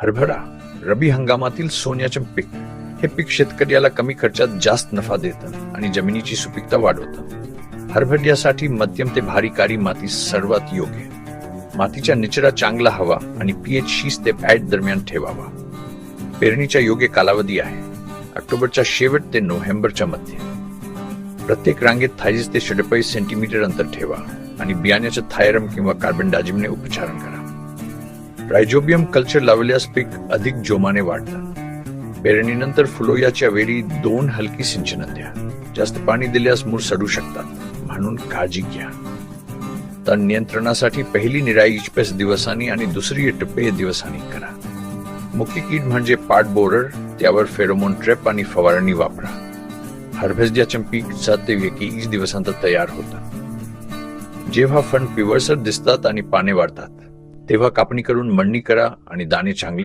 हरभरा रबी हंगामातील सोन्याचे पीक. हे पीक शेतकऱ्याला कमी खर्चात जास्त नफा देतं आणि जमिनीची सुपीकता वाढवतं. हरभऱ्यासाठी मध्यम ते भारी काळी माती सर्वात योग्य. मातीचा निचरा चांगला हवा आणि pH 6 ते 8 दरम्यान ठेवावा. पेरणीचा योग्य कालावधी आहे ऑक्टोबरच्या शेवट ते नोव्हेंबरच्या मध्ये. प्रत्येक रांगेत 30 ते 47 सेंटीमीटर अंतर ठेवा आणि बियाण्याचे थायरम किंवा कार्बनडाजिमने उपचारण करा. रायझोबियम कल्चर लावल्यास पीक अधिक जोमाने वाढतं. पेरणीनंतर फुलोयाच्या वेळी 2 हलकी सिंचन द्या. जास्त पाणी दिल्यास मूळ सडू शकतात, म्हणून काळजी घ्या. तण नियंत्रणासाठी पहिली निराई 25 दिवसांनी आणि दुसरी 30 दिवसांनी करा. मुख्य कीड म्हणजे पाट बोरर, त्यावर फेरोमोन ट्रॅप आणि फवारणी वापरा. हरभऱ्याचे पीक 7 ते 21 दिवसांत तयार होतं. जेव्हा फण पिवळसर दिसतात आणि पाने वाढतात तेव्हा कापणी करून मळणी करा आणि दाणे चांगले